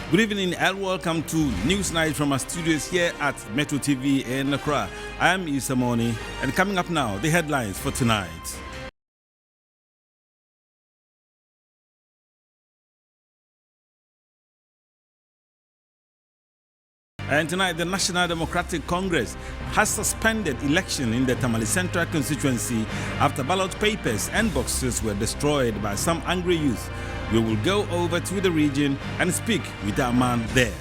Good evening and welcome to News Night from our studios here at Metro TV in Accra. I am Issa Moni, and coming up now, the headlines for tonight. And tonight, the National Democratic Congress has suspended election in the Tamale Central constituency after ballot papers and boxes were destroyed by some angry youth. We will go over to the region and speak with our man there.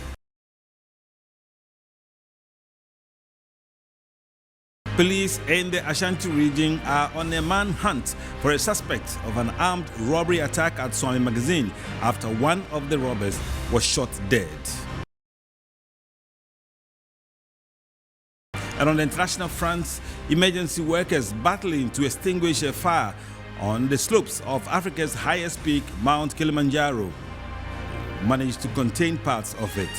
Police in the Ashanti region are on a manhunt for a suspect of an armed robbery attack at Swami Magazine after one of the robbers was shot dead. And on the international front, emergency workers battling to extinguish a fire on the slopes of Africa's highest peak, Mount Kilimanjaro, managed to contain parts of it.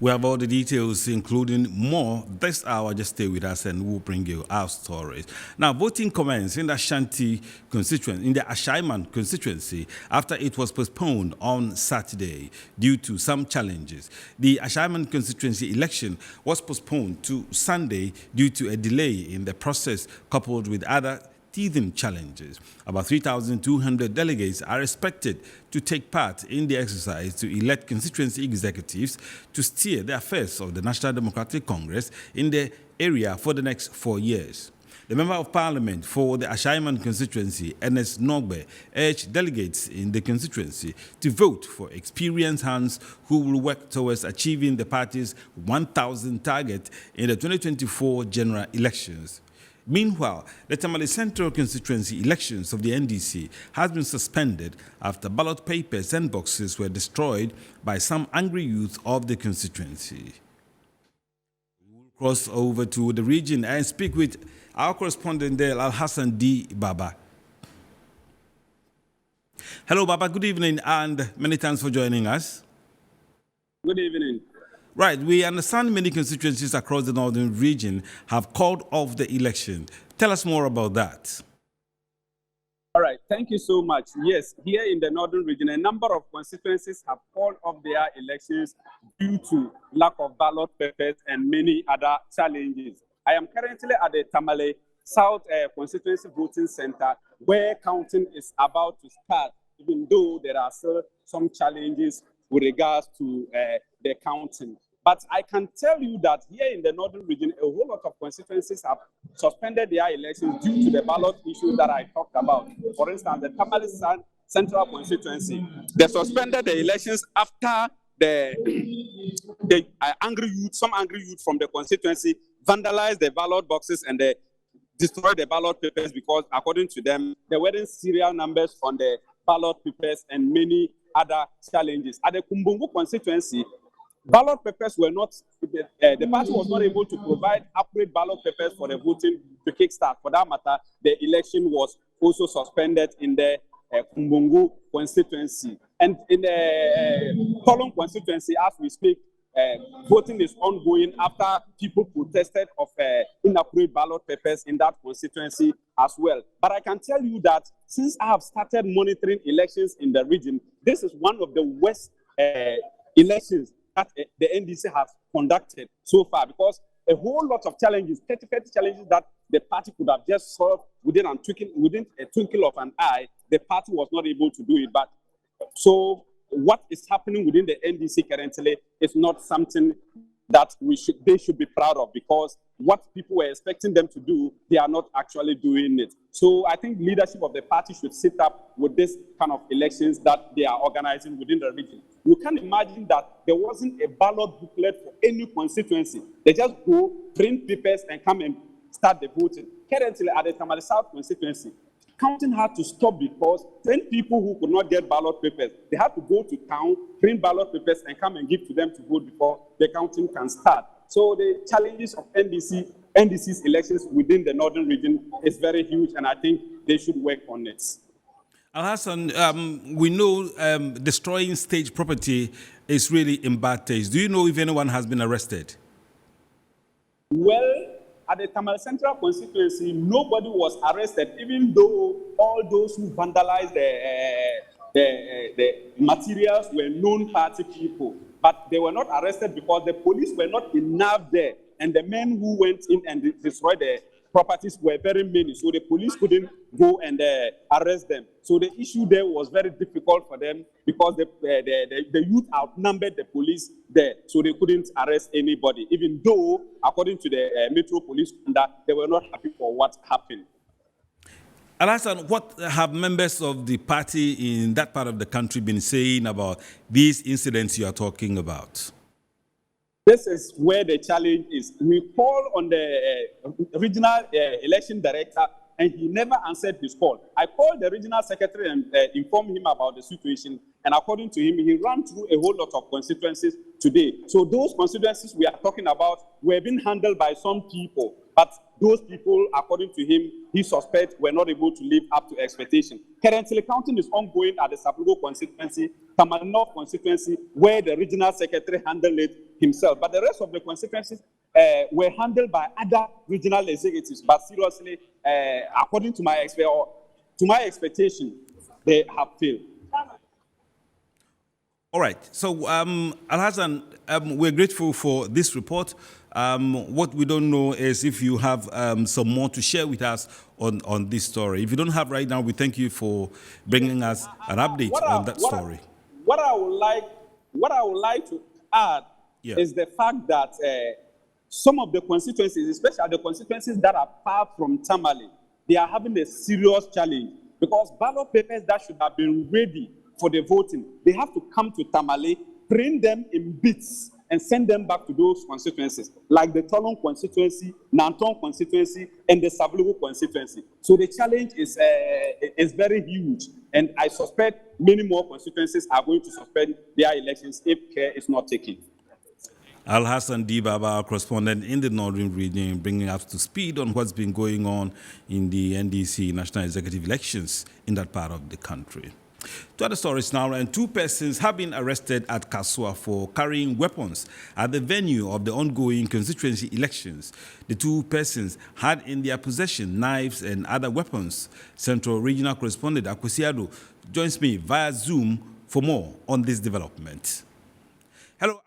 We have all the details, including more this hour. Just stay with us and we'll bring you our stories. Now, voting commenced in the Ashanti constituency, in the Ashaiman constituency, after it was postponed on Saturday due to some challenges. The Ashaiman constituency election was postponed to Sunday due to a delay in the process, coupled with other teething challenges. About 3,200 delegates are expected to take part in the exercise to elect constituency executives to steer the affairs of the National Democratic Congress in the area for the next 4 years. The Member of Parliament for the Ashaiman constituency, Ernest Nogbe, urged delegates in the constituency to vote for experienced hands who will work towards achieving the party's 1,000 target in the 2024 general elections. Meanwhile, the Tamale Central constituency elections of the NDC has been suspended after ballot papers and boxes were destroyed by some angry youth of the constituency. We will cross over to the region and speak with our correspondent there, Al-Hassan D. Baba. Hello, Baba. Good evening, and many thanks for joining us. Good evening. Right, we understand many constituencies across the northern region have called off the election. Tell us more about that. All right, thank you so much. Yes, here in the northern region, a number of constituencies have called off their elections due to lack of ballot papers and many other challenges. I am currently at the Tamale South Constituency Voting Center, where counting is about to start, even though there are still some challenges with regards to the counting. But I can tell you that here in the northern region, a whole lot of constituencies have suspended their elections due to the ballot issue that I talked about. For instance, the Tamale Central constituency, they suspended the elections after the some angry youth from the constituency vandalized the ballot boxes and they destroyed the ballot papers because, according to them, there weren't serial numbers on the ballot papers and many other challenges. At the Kumbungu constituency, ballot papers were not, the party was not able to provide accurate ballot papers for the voting to kickstart. For that matter, the election was also suspended in the Kumbungu constituency. And in the Tolong constituency, as we speak, voting is ongoing after people protested of inaccurate ballot papers in that constituency as well. But I can tell you that since I have started monitoring elections in the region, this is one of the worst elections that the NDC has conducted so far, because a whole lot of challenges, 30 challenges that the party could have just solved within a twinkle of an eye, the party was not able to do it. But so what is happening within the NDC currently is not something that they should be proud of, because what people were expecting them to do, they are not actually doing it. So I think leadership of the party should sit up with this kind of elections that they are organizing within the region. You can imagine that there wasn't a ballot booklet for any constituency. They just go, print papers, and come and start the voting. Currently, at the Tamale South constituency, counting had to stop because 10 people who could not get ballot papers, they had to go to town, print ballot papers, and come and give to them to vote before the counting can start. So the challenges of NDC's elections within the northern region is very huge, and I think they should work on it. Al-Hassan, we know destroying state property is really in bad taste. Do you know if anyone has been arrested? Well, at the Tamale Central constituency, nobody was arrested, even though all those who vandalized the materials were known party people, but they were not arrested because the police were not enough there, and the men who went in and destroyed the properties were very many, so the police couldn't go and arrest them. So the issue there was very difficult for them because the youth outnumbered the police there, so they couldn't arrest anybody, even though, according to the Metro Police, they were not happy for what happened. Alhassan, what have members of the party in that part of the country been saying about these incidents you are talking about? This is where the challenge is. We called on the regional election director, and he never answered his call. I called the regional secretary and informed him about the situation, and according to him, he ran through a whole lot of constituencies today. So those constituencies we are talking about were being handled by some people, but those people, according to him, he suspects were not able to live up to expectation. Currently, counting is ongoing at the Sapulgo constituency, Tamale North constituency, where the regional secretary handled it himself. But the rest of the constituencies were handled by other regional executives. But seriously, according to my expectation, they have failed. All right. So, Alhassan, we're grateful for this report. What we don't know is if you have some more to share with us on this story. If you don't have right now, we thank you for bringing us an update on that story. What I would like to add is the fact that some of the constituencies, especially the constituencies that are far from Tamale, they are having a serious challenge because ballot papers that should have been ready for the voting, they have to come to Tamale, print them in bits, and send them back to those constituencies, like the Tolong constituency, Nanton constituency, and the Sablugu constituency. So the challenge is very huge, and I suspect many more constituencies are going to suspend their elections if care is not taken. Alhassan Dibaba, our correspondent in the Northern region, bringing us to speed on what's been going on in the NDC national executive elections in that part of the country. To other stories now, and 2 persons have been arrested at Kasoa for carrying weapons at the venue of the ongoing constituency elections. The 2 persons had in their possession knives and other weapons. Central Regional Correspondent Akwesiado joins me via Zoom for more on this development. Hello.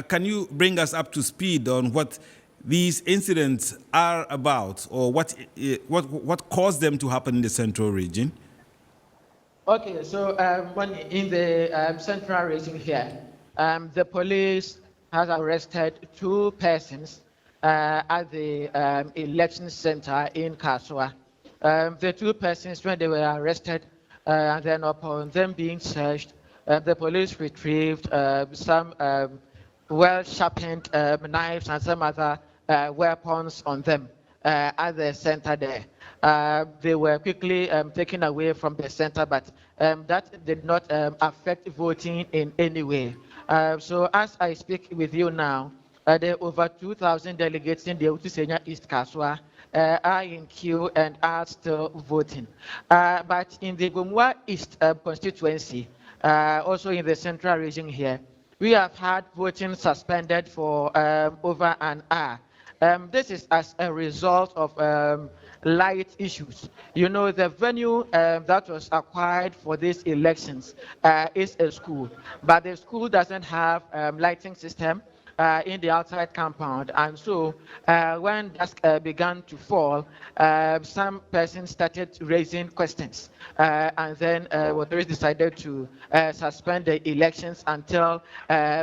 Can you bring us up to speed on what these incidents are about, or what caused them to happen in the central region? Okay, so when in the central region here, the police has arrested 2 persons at the election center in Kasoa. The 2 persons, when they were arrested, and then upon them being searched, the police retrieved some well-sharpened knives and some other weapons on them at the center there. They were quickly taken away from the center, but that did not affect voting in any way. So as I speak with you now, there are over 2,000 delegates in the Otusenya East Kasoa are in queue and are still voting. But in the Gomwa East constituency, also in the central region here, we have had voting suspended for over an hour. This is as a result of light issues. You know, the venue that was acquired for these elections is a school, but the school doesn't have lighting system in the outside compound, and so when dusk began to fall, some persons started raising questions, and then authorities decided to suspend the elections until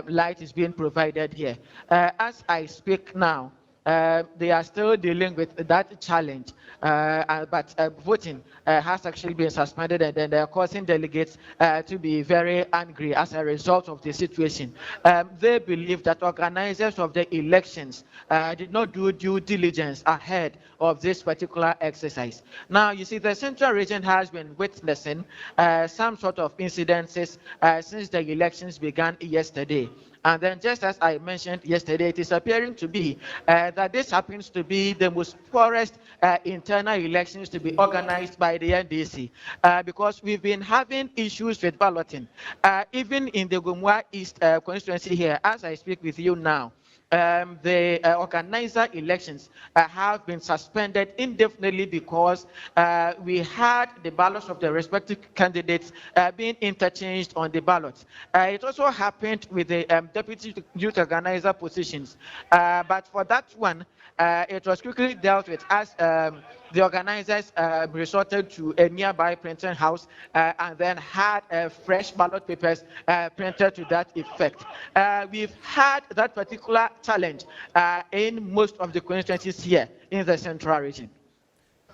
light is being provided here. As I speak now, they are still dealing with that challenge, but voting has actually been suspended, and then they are causing delegates to be very angry as a result of the situation. They believe that organizers of the elections did not do due diligence ahead of this particular exercise. Now, you see, the central region has been witnessing some sort of incidences since the elections began yesterday. And then, just as I mentioned yesterday, it is appearing to be that this happens to be the most poorest internal elections to be organized by the NDC, because we've been having issues with balloting. Even in the Gumwa East constituency here, as I speak with you now, the organizer elections have been suspended indefinitely because we had the ballots of the respective candidates being interchanged on the ballots. It also happened with the deputy youth organizer positions, but for that one, it was quickly dealt with as the organizers resorted to a nearby printing house and then had fresh ballot papers printed to that effect. We've had that particular challenge in most of the constituencies here in the central region.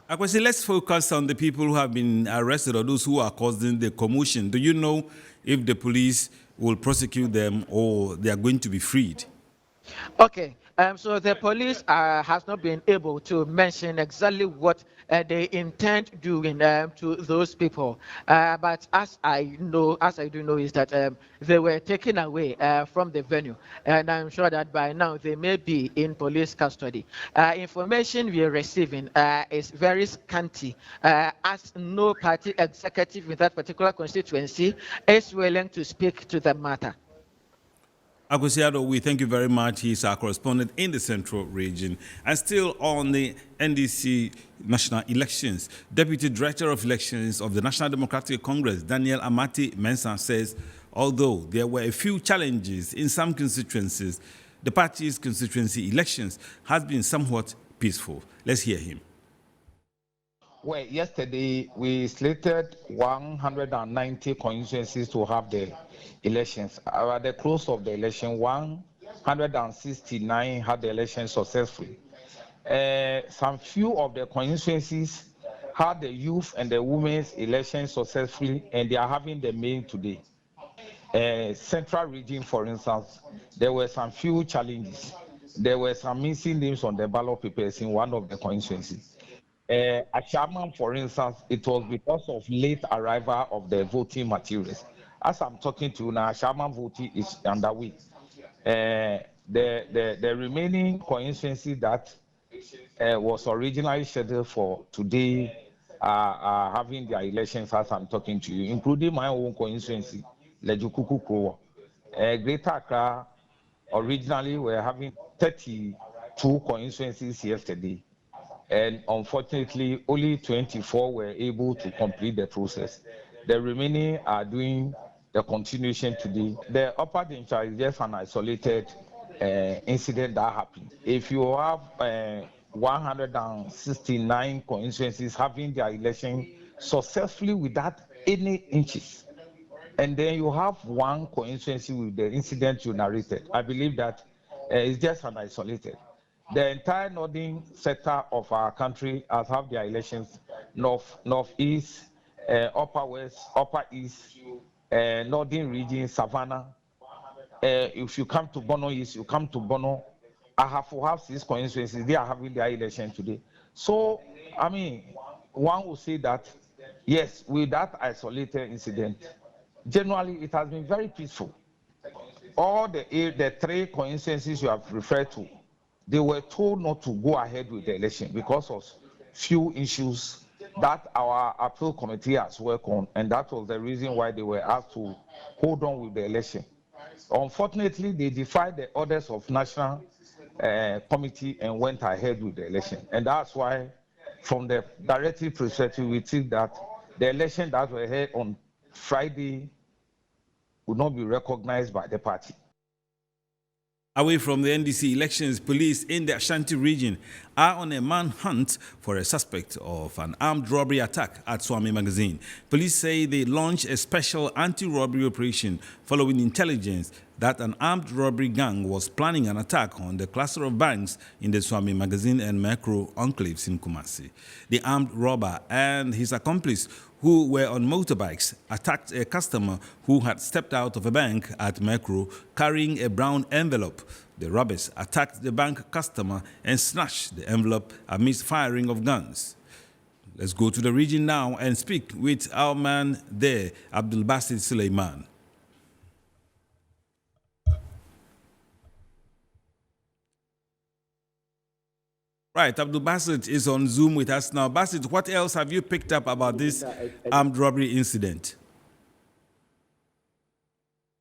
Akwesi, let's focus on the people who have been arrested or those who are causing the commotion. Do you know if the police will prosecute them or they are going to be freed? Okay, so the police has not been able to mention exactly what they intend doing to those people. But as I do know, is that they were taken away from the venue, and I'm sure that by now they may be in police custody. Information we are receiving is very scanty, as no party executive in that particular constituency is willing to speak to the matter. Akwesi Addo, we thank you very much. He's our correspondent in the Central Region. And still on the NDC national elections, Deputy Director of Elections of the National Democratic Congress, Daniel Amati Mensah, says although there were a few challenges in some constituencies, the party's constituency elections has been somewhat peaceful. Let's hear him. Well, yesterday we slated 190 constituencies to have the elections. At the close of the election, 169 had the election successfully. Some few of the constituencies had the youth and the women's elections successfully, and they are having the main today. Central region, for instance, there were some few challenges. There were some missing names on the ballot papers in one of the constituencies. At Sharman, for instance, it was because of late arrival of the voting materials. As I'm talking to you now, Sharman voting is underway. The remaining constituency that was originally scheduled for today are having their elections as I'm talking to you, including my own constituency, Lejukuku Kowa. Greater Accra, originally we're having 32 constituencies yesterday. And unfortunately, only 24 were able to complete the process. The remaining are doing the continuation today. The Upper Dincha is just an isolated incident that happened. If you have 169 constituencies having their election successfully without any inches, and then you have one constituency with the incident you narrated, I believe that it's just an isolated. The entire northern sector of our country has had their elections, northeast, upper west, upper east, northern region, Savannah. If you come to Bono East, you come to Bono. I have 6 constituencies. They are having their election today. So, I mean, one will say that, yes, with that isolated incident, generally it has been very peaceful. All the 3 constituencies you have referred to, they were told not to go ahead with the election because of few issues that our appeal committee has worked on, and that was the reason why they were asked to hold on with the election. Unfortunately, they defied the orders of national committee and went ahead with the election, and that's why, from the directive perspective, we think that the election that were held on Friday would not be recognized by the party. Away from the NDC elections, police in the Ashanti region are on a manhunt for a suspect of an armed robbery attack at Swami Magazine. Police say they launched a special anti-robbery operation following intelligence that an armed robbery gang was planning an attack on the cluster of banks in the Swami Magazine and Macro enclaves in Kumasi. The armed robber and his accomplice, who were on motorbikes, attacked a customer who had stepped out of a bank at Macro carrying a brown envelope. The robbers attacked the bank customer and snatched the envelope amidst firing of guns. Let's go to the region now and speak with our man there, Abdul Basit Suleiman. Right, Abdul Basit is on Zoom with us now. Basit, what else have you picked up about this armed robbery incident?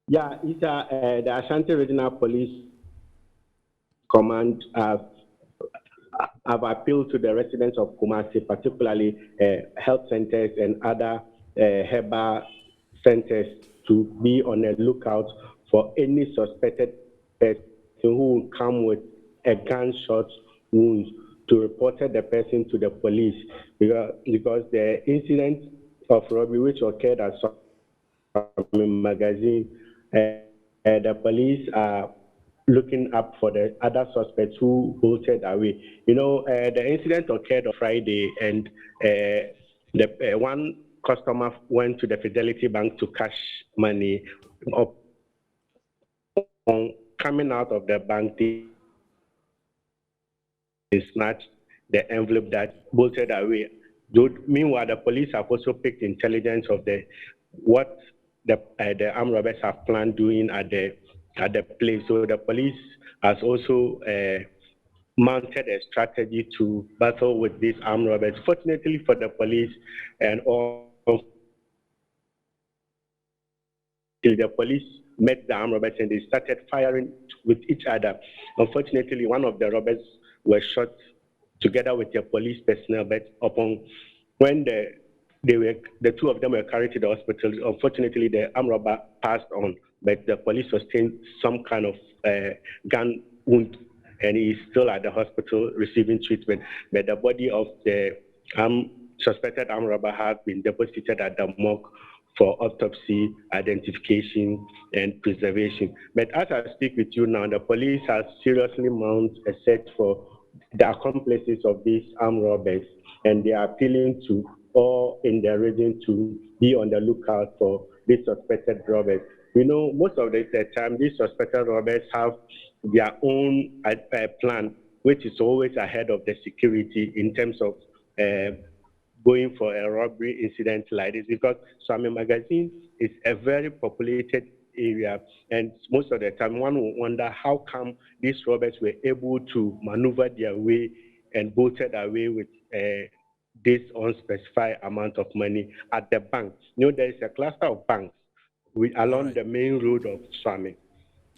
Yeah, the Ashanti Regional Police Command have appealed to the residents of Kumasi, particularly health centers and other herbal centers, to be on the lookout for any suspected person who will come with a gunshot wound, to report the person to the police, because the incident of robbery which occurred at some magazine, the police are looking up for the other suspects who bolted away. You know, the incident occurred on Friday, and the one customer went to the Fidelity Bank to cash money. On coming out of the bank, they snatched the envelope that bolted away. Meanwhile, the police have also picked intelligence of what the armed robbers have planned doing at the place. So the police has also mounted a strategy to battle with these armed robbers. Fortunately for the police, and all, the police met the armed robbers and they started firing with each other. Unfortunately, one of the robbers was shot together with the police personnel, but when the two of them were carried to the hospital, unfortunately the armed robber passed on, but the police sustained some kind of gun wound, and he is still at the hospital receiving treatment. But the body of the suspected armed robber has been deposited at the morgue for autopsy, identification, and preservation. But as I speak with you now, the police has seriously mounted a search for the accomplices of these armed robbers, and they are appealing to all in the region to be on the lookout for these suspected robbers. You know, most of the time, these suspected robbers have their own plan, which is always ahead of the security in terms of going for a robbery incident like this, because Swami Magazine is a very populated area, and most of the time one will wonder how come these robbers were able to maneuver their way and bolted away with this unspecified amount of money at the bank. You know, there is a cluster of banks along the main road of Swami.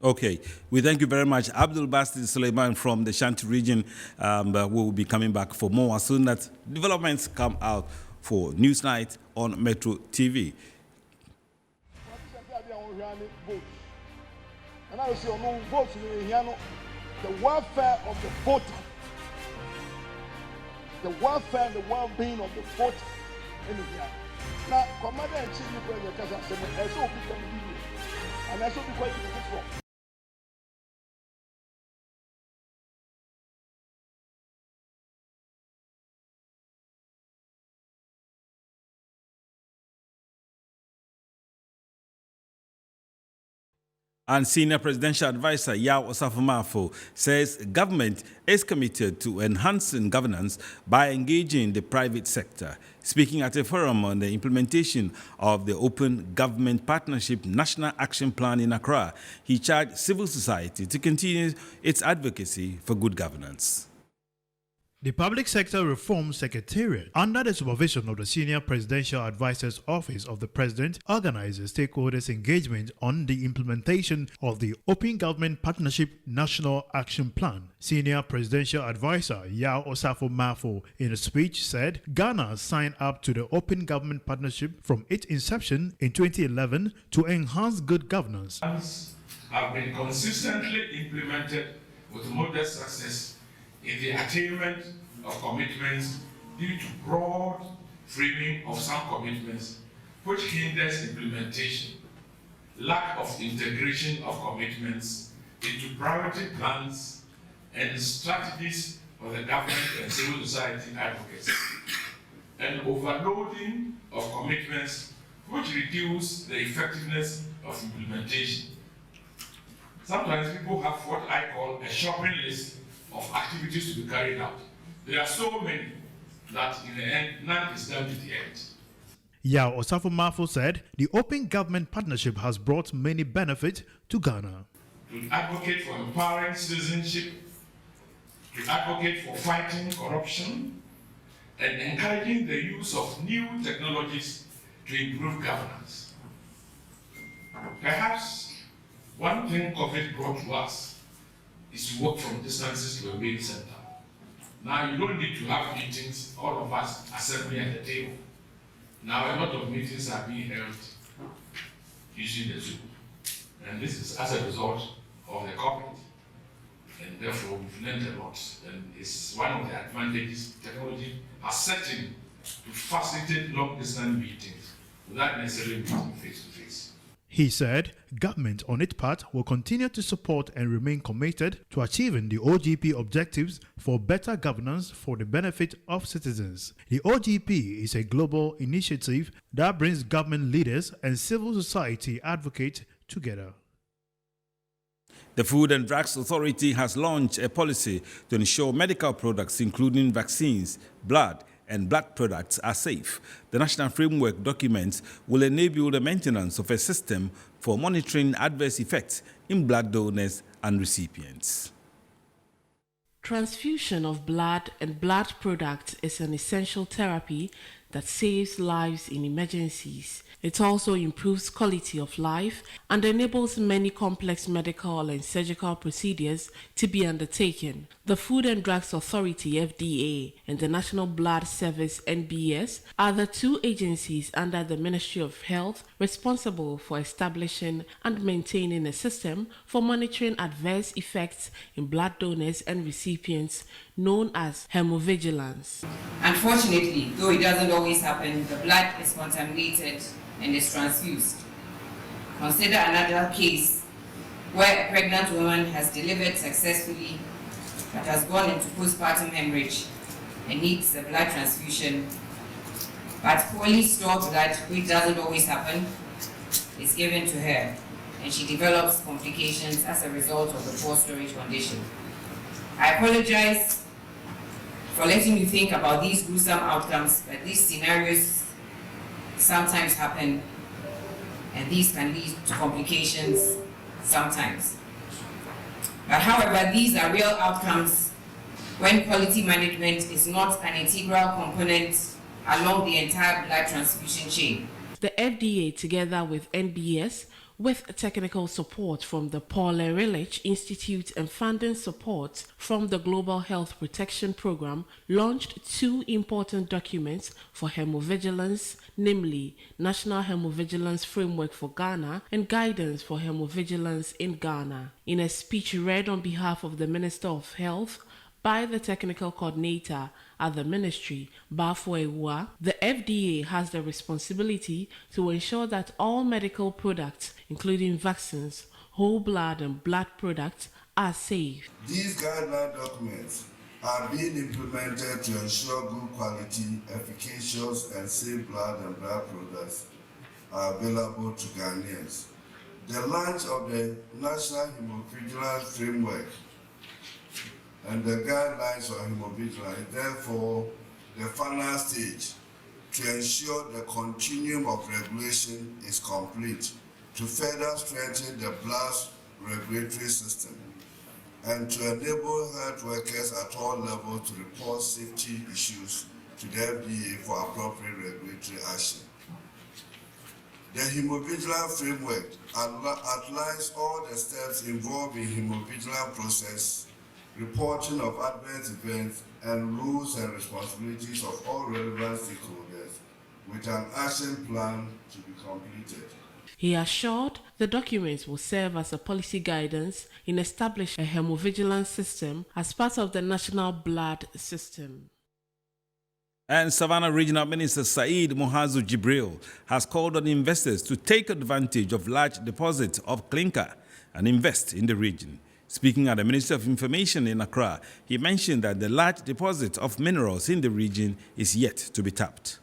Okay, we thank you very much. Abdul Basit Suleiman from the Shanti region. We will be coming back for more as soon as developments come out for Newsnight on Metro TV. And I say, the welfare of the voter, the welfare and the well-being of the voter in India. Now, Commander in Chief, and that's what we for. And Senior Presidential Advisor Yao Osafo-Maafo says government is committed to enhancing governance by engaging the private sector. Speaking at a forum on the implementation of the Open Government Partnership National Action Plan in Accra, he charged civil society to continue its advocacy for good governance. The Public Sector Reform Secretariat, under the supervision of the Senior Presidential Advisor's Office of the President, organizes stakeholders' engagement on the implementation of the Open Government Partnership National Action Plan. Senior Presidential Advisor Yao Osafo-Maafo, in a speech, said Ghana signed up to the Open Government Partnership from its inception in 2011 to enhance good governance. Have been consistently implemented with modest success in the attainment of commitments due to broad framing of some commitments, which hinders implementation, lack of integration of commitments into priority plans and strategies for the government and civil society advocates, and overloading of commitments which reduce the effectiveness of implementation. Sometimes people have what I call a shopping list of activities to be carried out. There are so many that in the end, none is done to the end. Yao Osafo-Maafo said the Open Government Partnership has brought many benefits to Ghana. To advocate for empowering citizenship, to advocate for fighting corruption and encouraging the use of new technologies to improve governance. Perhaps one thing COVID brought to us is to work from distances to a main center. Now you don't need to have meetings, all of us assembling at the table. Now a lot of meetings are being held using the Zoom. And this is as a result of the COVID. And therefore we've learned a lot. And it's one of the advantages technology has set in to facilitate long distance meetings without necessarily meeting face to face. He said government on its part will continue to support and remain committed to achieving the OGP objectives for better governance for the benefit of citizens. The OGP is a global initiative that brings government leaders and civil society advocates together. The Food and Drugs Authority has launched a policy to ensure medical products, including vaccines, blood, and blood products are safe. The national framework documents will enable the maintenance of a system for monitoring adverse effects in blood donors and recipients. Transfusion of blood and blood products is an essential therapy that saves lives in emergencies. It also improves quality of life and enables many complex medical and surgical procedures to be undertaken. The Food and Drugs Authority (FDA) and the National Blood Service (NBS) are the two agencies under the Ministry of Health responsible for establishing and maintaining a system for monitoring adverse effects in blood donors and recipients, known as hemovigilance. Unfortunately, though it doesn't always happen, the blood is contaminated and is transfused. Consider another case where a pregnant woman has delivered successfully but has gone into postpartum hemorrhage and needs a blood transfusion, but poorly stored blood, which doesn't always happen, is given to her, and she develops complications as a result of the poor storage condition. I apologize for letting you think about these gruesome outcomes, but these scenarios sometimes happen, and these can lead to complications sometimes. But however, these are real outcomes when quality management is not an integral component along the entire blood transfusion chain. The FDA, together with NBS, with technical support from the Paul Ehrlich Institute and funding support from the Global Health Protection Program, launched two important documents for hemovigilance, namely National Hemovigilance Framework for Ghana and Guidance for Hemovigilance in Ghana. In a speech read on behalf of the Minister of Health by the technical coordinator at the ministry, Bafo Ewua, the FDA has the responsibility to ensure that all medical products, including vaccines, whole blood and blood products, are safe. These guideline documents are being implemented to ensure good quality, efficacious and safe blood and blood products are available to Ghanaians. The launch of the National Hemovigilance Framework and the guidelines for hemovigilance is therefore the final stage to ensure the continuum of regulation is complete to further strengthen the blood regulatory system and to enable health workers at all levels to report safety issues to the FDA for appropriate regulatory action. The hemovigilance framework outlines all the steps involved in hemovigilance process, reporting of adverse events, and rules and responsibilities of all relevant stakeholders with an action plan to be completed. He assured the documents will serve as a policy guidance in establishing a hemovigilance system as part of the national blood system. And Savannah Regional Minister Said Muhazu Jibril has called on investors to take advantage of large deposits of clinker and invest in the region. Speaking at the Ministry of Information in Accra, he mentioned that the large deposit of minerals in the region is yet to be tapped.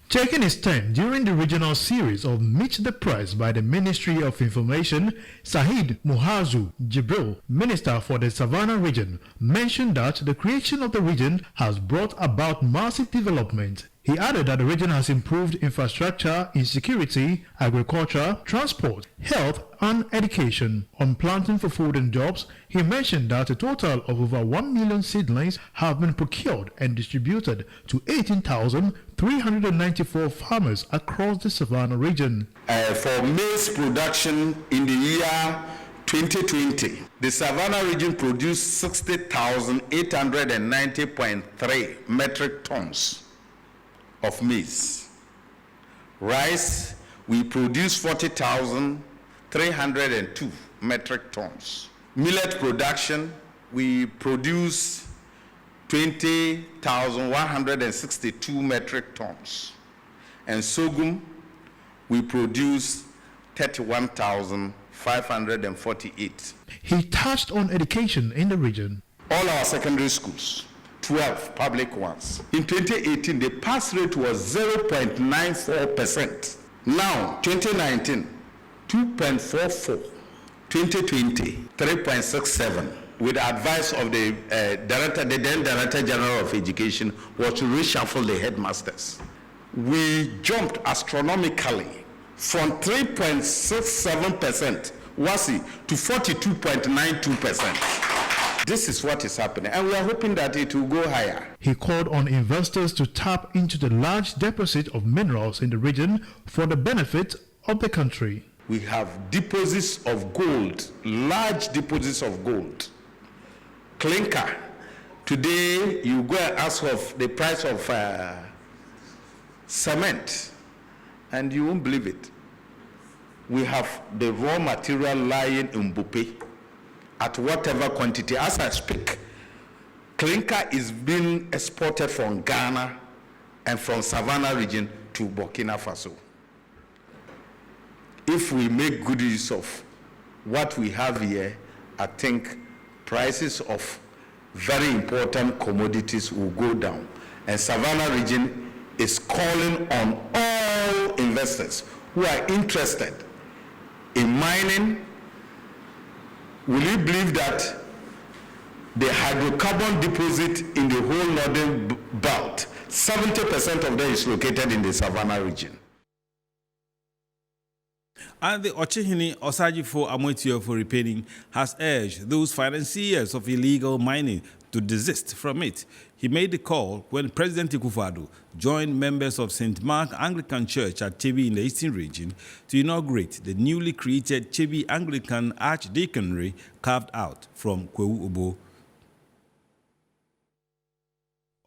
Taking his turn during the regional series of Meet the Press by the Ministry of Information, Said Muhazu Jibril, Minister for the Savannah region, mentioned that the creation of the region has brought about massive development He added that the region has improved infrastructure in security, agriculture, transport, health, and education. On planting for food and jobs, he mentioned that a total of over 1 million seedlings have been procured and distributed to 18,394 farmers across the Savannah region. For maize production in the year 2020, the Savannah region produced 60,890.3 metric tons of maize. Rice, we produce 40,302 metric tons. Millet production, we produce 20,162 metric tons. And sorghum, we produce 31,548. He touched on education in the region. All our secondary schools, 12 public ones. In 2018, the pass rate was 0.94%. Now, 2019, 2.44. 2020, 3.67. With the advice of the then Director General of Education, was to reshuffle the headmasters. We jumped astronomically from 3.67% to 42.92%. This is what is happening, and we are hoping that it will go higher. He called on investors to tap into the large deposit of minerals in the region for the benefit of the country. We have deposits of gold, large deposits of gold. Clinker. Today, you go and ask of the price of cement, and you won't believe it. We have the raw material lying in Bupe at whatever quantity. As I speak, clinker is being exported from Ghana and from Savannah region to Burkina Faso. If we make good use of what we have here, I think prices of very important commodities will go down. And Savannah region is calling on all investors who are interested in mining. Will you believe that the hydrocarbon deposit in the whole northern belt, 70% of them is located in the Savannah region? And the Ochehini Osajifo Amoitio for repaying has urged those financiers of illegal mining to desist from it. He made the call when President Akufo-Addo joined members of St. Mark Anglican Church at Chebi in the Eastern Region to inaugurate the newly created Chebi Anglican Archdeaconry carved out from Kwewu Obo.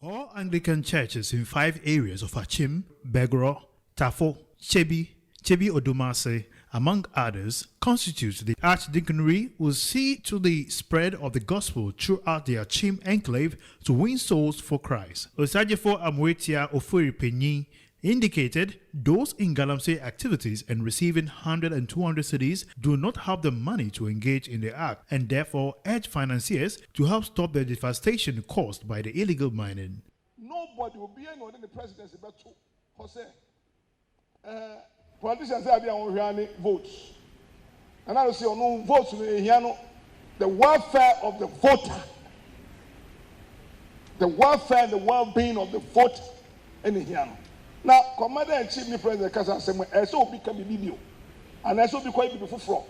All Anglican churches in 5 areas of Achim, Begro, Tafo, Chebi Odumase, among others, constitute the Archdeaconry will see to the spread of the gospel throughout the Achim enclave to win souls for Christ. Osajifo Amoitia Ofori-Penyi indicated those in Galamsey activities and receiving 100 and 200 cedis do not have the money to engage in the act and therefore urge financiers to help stop the devastation caused by the illegal mining. Nobody will be in the presidency but Jose. Politicians say they are votes. And I will say, no votes, the welfare of the voter, the welfare and the well-being of the voter in here. Now, Commander-in-Chief, the President, also become a video, and also be quite beautiful from.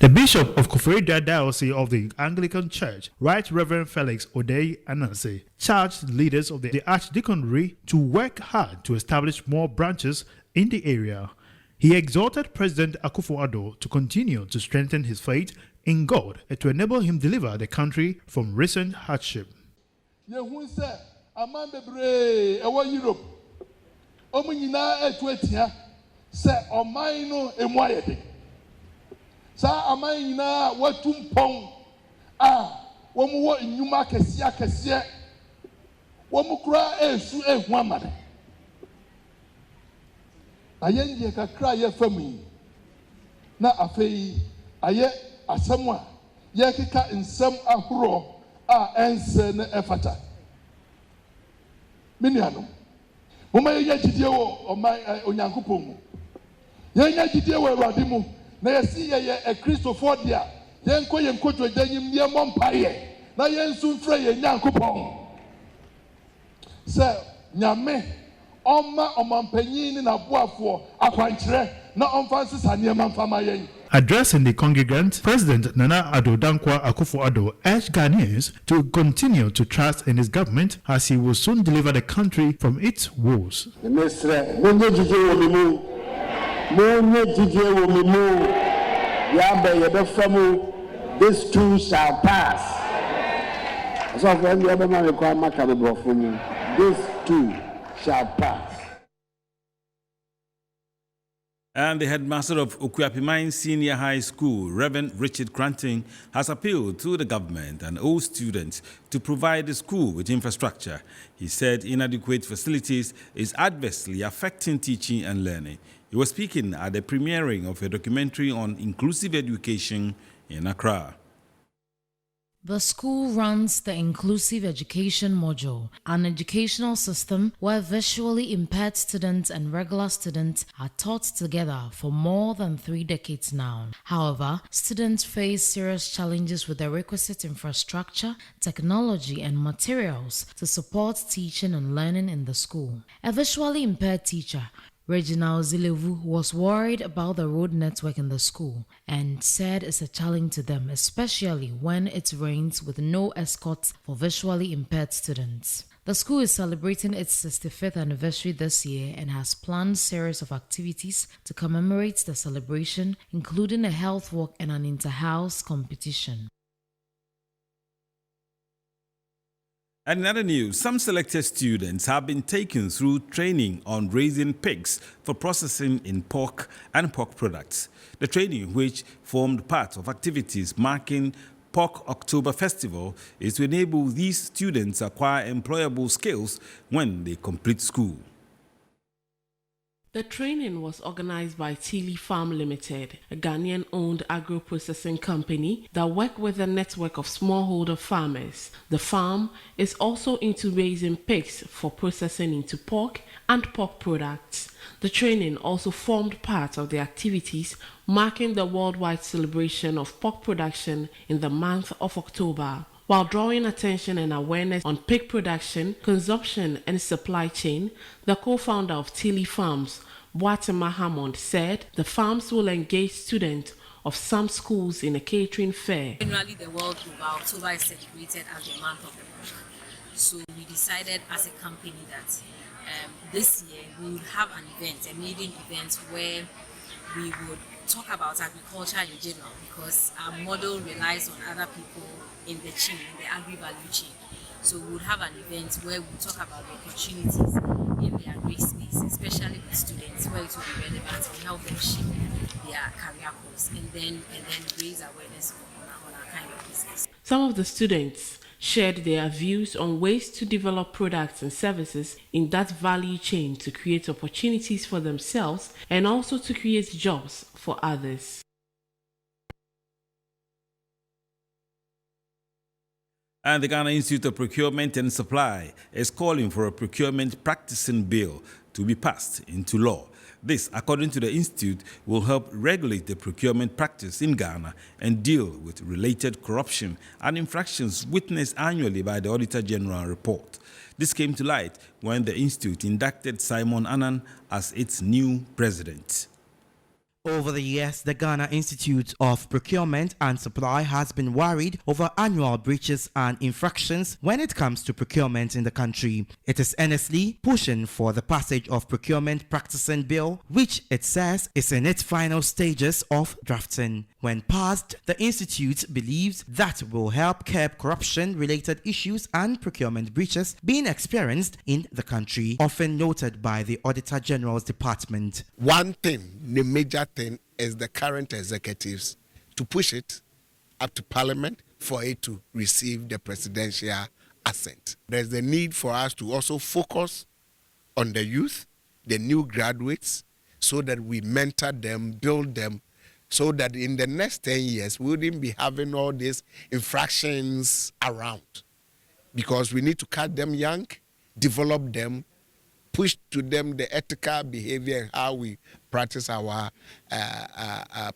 The Bishop of Koforidua Diocese of the Anglican Church, Right Reverend Felix Odei Ananse, charged leaders of the Archdeaconry to work hard to establish more branches in the area. He exhorted President Akufo-Addo to continue to strengthen his faith in God and to enable him deliver the country from recent hardship. Europe. Sa amayina watumpong womu inyuma kesi womu kura esu ehwamade ayenje kakra ye fami na afei aye asamwa ye keka nsam ahuro ense na efata miniano moma ye gidie wo onyankopon mu ye gidie wo Awurade mu na yesi ye e Christopher dia yenko yenkodwo danyim ye mompaye na yensu mfre ye nyankopon se nyame ɔmma ɔmanpanyin ne n'aboafoɔ akwankyerɛ na ɔmfa nsesa nneɛma mfama yɛn. Addressing the congregant, President Nana Addo Dankwa Akufo-Addo urged Ghanaians to continue to trust in his government as he will soon deliver the country from its woes. This too shall pass. This too shall pass. And the headmaster of Okuapimine Senior High School, Reverend Richard Cranton, has appealed to the government and all students to provide the school with infrastructure. He said inadequate facilities is adversely affecting teaching and learning. He was speaking at the premiering of a documentary on inclusive education in Accra. The school runs the Inclusive Education Module, an educational system where visually impaired students and regular students are taught together for more than 3 decades now. However, students face serious challenges with the requisite infrastructure, technology, and materials to support teaching and learning in the school. A visually impaired teacher, Regina Zilevu, was worried about the road network in the school and said it's a challenge to them, especially when it rains with no escorts for visually impaired students. The school is celebrating its 65th anniversary this year and has planned a series of activities to commemorate the celebration, including a health walk and an inter-house competition. And in other news, some selected students have been taken through training on raising pigs for processing in pork and pork products. The training, which formed part of activities marking Pork October Festival, is to enable these students acquire employable skills when they complete school. The training was organized by Tilly Farm Limited, a Ghanaian-owned agro-processing company that works with a network of smallholder farmers. The farm is also into raising pigs for processing into pork and pork products. The training also formed part of the activities marking the worldwide celebration of pork production in the month of October. While drawing attention and awareness on pig production, consumption, and supply chain, the co-founder of Tilly Farms, Boatema Hammond, said the farms will engage students of some schools in a catering fair. Generally, the world over October is celebrated as the month of the pork. So we decided as a company that this year we would have an event, a maiden event, where we would talk about agriculture in general, because our model relies on other people in the chain, in the agri-value chain. So we would have an event where we talk about the opportunities in the agri space, especially with students, where it will be relevant and help them shape their career course, and then raise awareness on our kind of business. Some of the students shared their views on ways to develop products and services in that value chain to create opportunities for themselves and also to create jobs for others. And the Ghana Institute of Procurement and Supply is calling for a procurement practicing bill to be passed into law. This, according to the Institute, will help regulate the procurement practice in Ghana and deal with related corruption and infractions witnessed annually by the Auditor General report. This came to light when the Institute inducted Simon Annan as its new president. Over the years, the Ghana Institute of Procurement and Supply has been worried over annual breaches and infractions when it comes to procurement in the country. It is earnestly pushing for the passage of Procurement Practicing Bill, which it says is in its final stages of drafting. When passed, the Institute believes that will help curb corruption-related issues and procurement breaches being experienced in the country, often noted by the Auditor General's Department. One thing, the major thing, is the current executives to push it up to Parliament for it to receive the presidential assent. There's the need for us to also focus on the youth, the new graduates, so that we mentor them, build them, so that in the next 10 years, we wouldn't be having all these infractions around. Because we need to catch them young, develop them, push to them the ethical behavior and how we practice our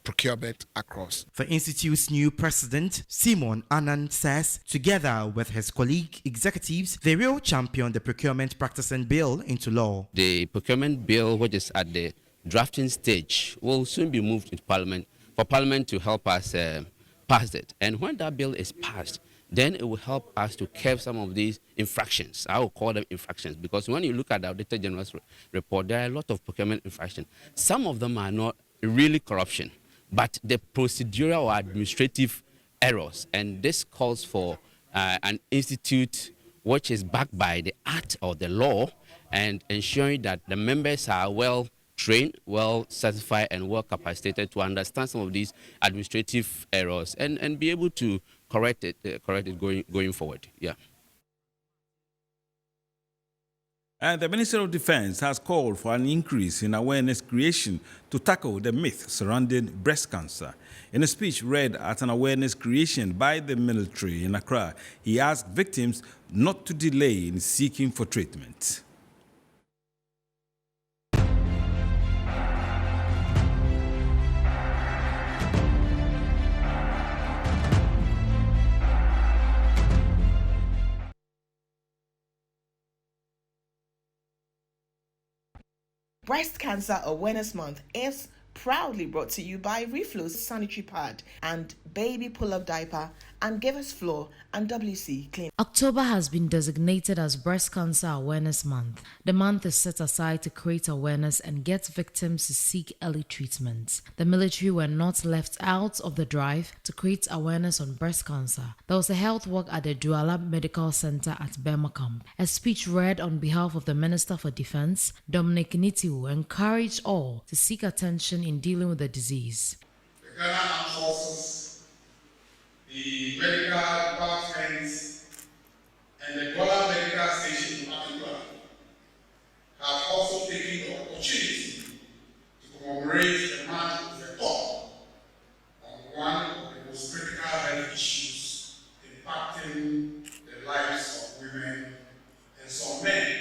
procurement across. The Institute's new president, Simon Anand, says together with his colleague executives, they will champion the procurement practicing bill into law. The procurement bill, which is at the drafting stage, will soon be moved into Parliament for Parliament to help us pass it. And when that bill is passed, then it will help us to curb some of these infractions. I will call them infractions because when you look at the Auditor General's report, there are a lot of procurement infractions. Some of them are not really corruption, but the procedural or administrative errors. And this calls for an institute which is backed by the act or the law and ensuring that the members are well trained, well certified, and well capacitated to understand some of these administrative errors and be able to correct it going forward. Yeah. And the Minister of Defense has called for an increase in awareness creation to tackle the myth surrounding breast cancer. In a speech read at an awareness creation by the military in Accra, he asked victims not to delay in seeking for treatment. Breast Cancer Awareness Month is proudly brought to you by Reflux Sanitary Pad and Baby Pull-Up Diaper and Give Us Floor and WC Clean. October has been designated as Breast Cancer Awareness Month. The month is set aside to create awareness and get victims to seek early treatment. The military were not left out of the drive to create awareness on breast cancer. There was a health walk at the Douala Medical Center at Burma Camp. A speech read on behalf of the Minister for Defense, Dominic Nitiu, encouraged all to seek attention in dealing with the disease. The Ghana Armed Forces, the medical departments, and the Douala Medical Station in particular have also taken the opportunity to commemorate the man of the top on one of the most critical health issues impacting the lives of women and some men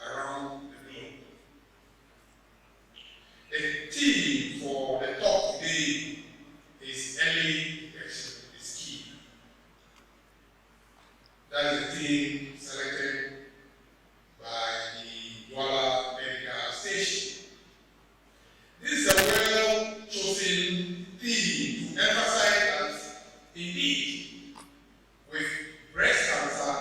around the globe. The theme for the talk today is early detection is key. That is the theme selected by the Douala Medical Station. This is a well-chosen theme to emphasize that indeed, with breast cancer,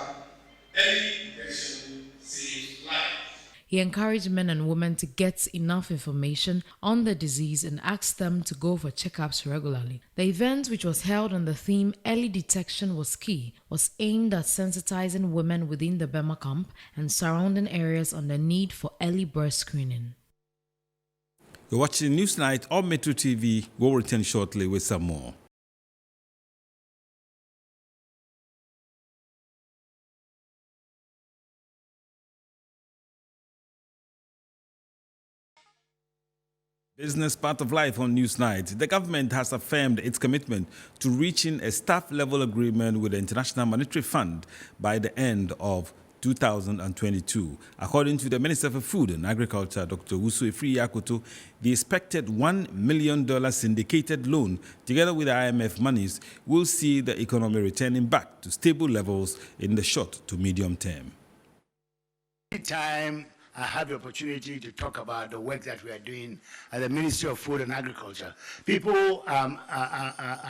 early detection saves life. He encouraged men and women to get enough information on the disease and asked them to go for checkups regularly. The event, which was held on the theme Early Detection Was Key, was aimed at sensitizing women within the Burma camp and surrounding areas on the need for early breast screening. You're watching Newsnight on Metro TV. We'll return shortly with some more. Business part of life on Newsnight. The government has affirmed its commitment to reaching a staff-level agreement with the International Monetary Fund by the end of 2022. According to the Minister for Food and Agriculture, Dr. Wusu Efiri-Akoto, the expected $1 million syndicated loan, together with IMF monies, will see the economy returning back to stable levels in the short to medium term. Anytime I have the opportunity to talk about the work that we are doing at the Ministry of Food and Agriculture, people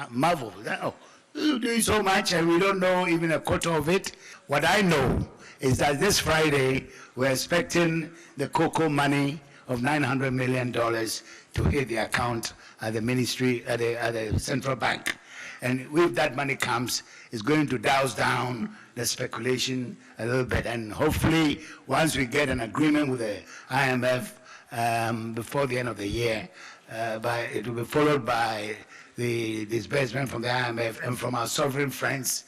marvel that, oh, you're doing so much and we don't know even a quarter of it. What I know is that this Friday we're expecting the cocoa money of $900 million to hit the account at the ministry, at the central bank. And if that money comes, it's going to douse down the speculation a little bit. And hopefully, once we get an agreement with the IMF before the end of the year, it will be followed by the disbursement from the IMF and from our sovereign friends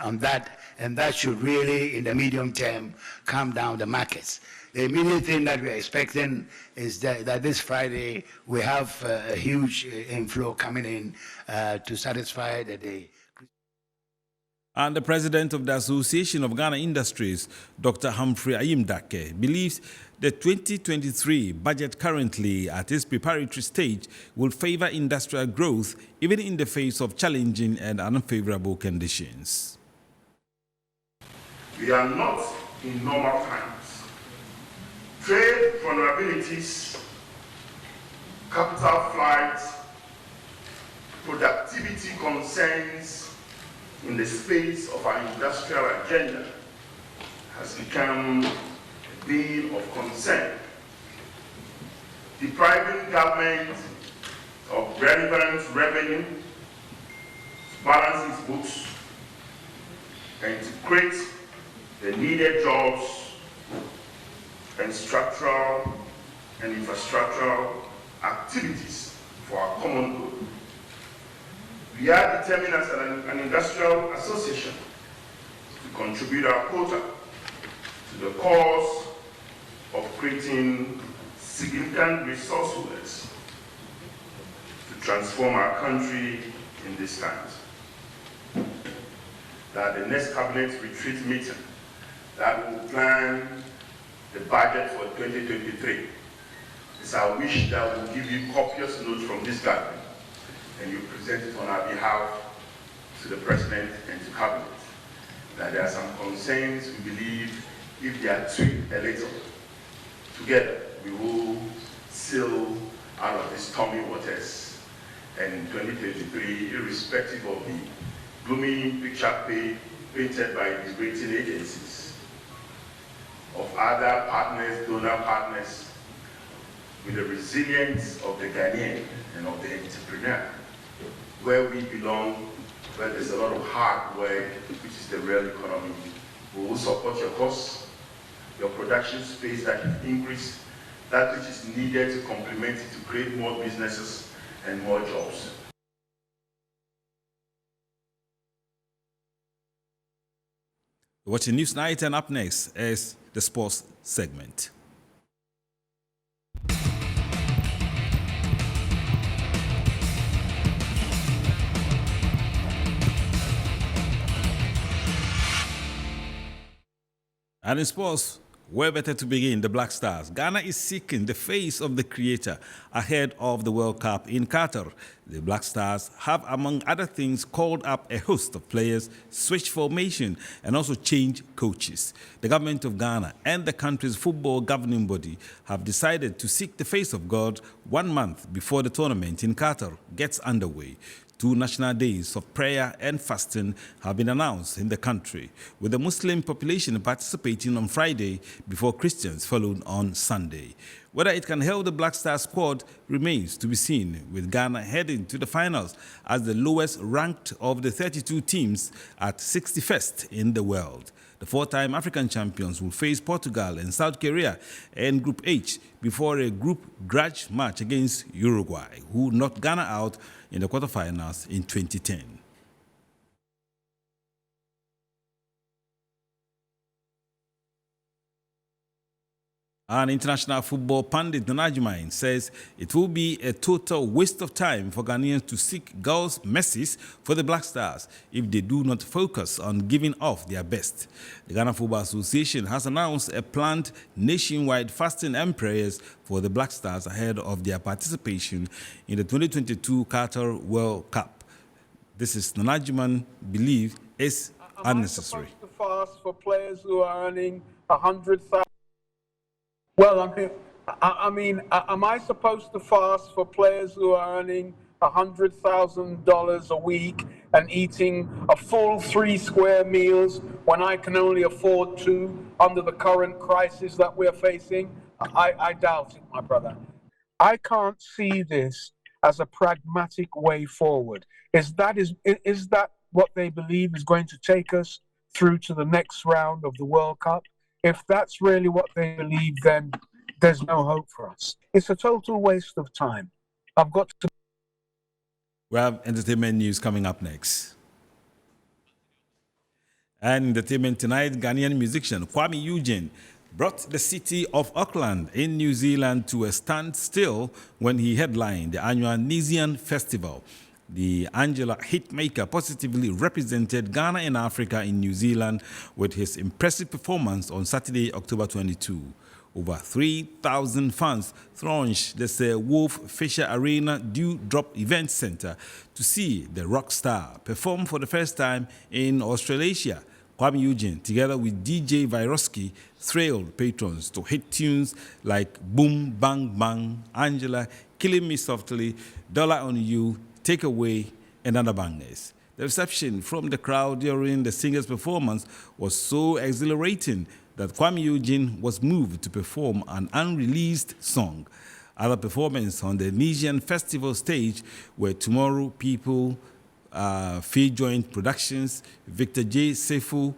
on that. And that should really, in the medium term, calm down the markets. The immediate thing that we're expecting is that this Friday we have a huge inflow coming in to satisfy the day. And the president of the Association of Ghana Industries, Dr. Humphrey Ayimdake, believes the 2023 budget currently at its preparatory stage will favor industrial growth even in the face of challenging and unfavorable conditions. We are not in normal times. Trade vulnerabilities, capital flight, productivity concerns in the space of our industrial agenda has become a theme of concern, depriving government of relevant revenue to balance its books and to create the needed jobs and structural and infrastructural activities for our common good. We are determined as an industrial association to contribute our quota to the cause of creating significant resourcefulness to transform our country in these times. That the next cabinet retreat meeting that will plan the budget for 2023 is our wish that will give you copious notes from this gathering and you present it on our behalf to the President and to Cabinet. That there are some concerns we believe if they are tweaked a little, together we will sail out of these stormy waters and in 2023, irrespective of the gloomy picture painted by these rating agencies, of other partners, donor partners, with the resilience of the Ghanaian and of the entrepreneur, where we belong, where there's a lot of hard work, which is the real economy. We will support your costs, your production space that you increase, that which is needed to complement it to create more businesses and more jobs. Watching Newsnight, and up next is the sports segment. And in sports, where better to begin? The Black Stars. Ghana is seeking the face of the creator ahead of the World Cup in Qatar. The Black Stars have, among other things, called up a host of players, switched formation, and also changed coaches. The government of Ghana and the country's football governing body have decided to seek the face of God 1 month before the tournament in Qatar gets underway. 2 national days of prayer and fasting have been announced in the country, with the Muslim population participating on Friday before Christians followed on Sunday. Whether it can help the Black Star squad remains to be seen, with Ghana heading to the finals as the lowest ranked of the 32 teams at 61st in the world. The 4-time African champions will face Portugal and South Korea in Group H before a group grudge match against Uruguay, who knocked Ghana out in the quarterfinals in 2010. An international football pundit, Nana Jumain, says it will be a total waste of time for Ghanaians to seek God's mercies for the Black Stars if they do not focus on giving off their best. The Ghana Football Association has announced a planned nationwide fasting and prayers for the Black Stars ahead of their participation in the 2022 Qatar World Cup. This is Nana Jumain believes is unnecessary. Am I supposed to fast for players who are earning 100,000? Well, am I supposed to fast for players who are earning $100,000 a week and eating a full 3 square meals when I can only afford 2 under the current crisis that we're facing? I doubt it, my brother. I can't see this as a pragmatic way forward. Is that what they believe is going to take us through to the next round of the World Cup? If that's really what they believe, then there's no hope for us. It's a total waste of time. I've got to... We have entertainment news coming up next. And entertainment tonight, Ghanaian musician Kwame Eugene brought the city of Auckland in New Zealand to a standstill when he headlined the annual Nisian Festival. The Angela hitmaker positively represented Ghana and Africa in New Zealand with his impressive performance on Saturday, October 22. Over 3,000 fans thronged the Sir Wolf Fisher Arena Dewdrop Event Center to see the rock star perform for the first time in Australasia. Kwame Eugene, together with DJ Vyroski, thrilled patrons to hit tunes like Boom Bang Bang, Angela, Killing Me Softly, Dollar on You, Take Away, and other bangers. The reception from the crowd during the singer's performance was so exhilarating that Kwame Eugene was moved to perform an unreleased song. Other performances on the Nigerian festival stage were Tomorrow People, Fee Joint Productions, Victor J. Sefu,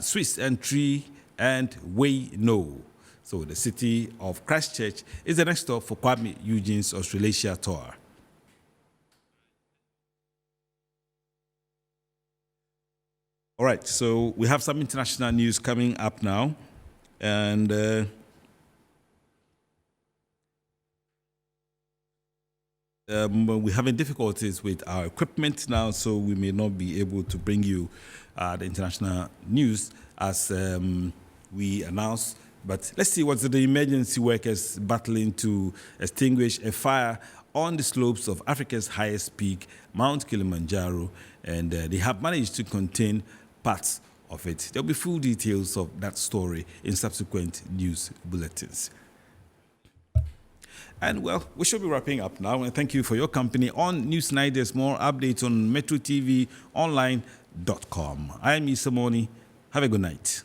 Swiss Entry, and Way No. So the city of Christchurch is the next stop for Kwame Eugene's Australasia tour. All right, so we have some international news coming up now, and we're having difficulties with our equipment now, so we may not be able to bring you the international news as we announced. But let's see what's the emergency workers battling to extinguish a fire on the slopes of Africa's highest peak, Mount Kilimanjaro, and they have managed to contain parts of it. There'll be full details of that story in subsequent news bulletins. And well, we should be wrapping up now, and thank you for your company on News Night. There's more updates on MetroTVOnline.com. I am Issa Moni. Have a good night.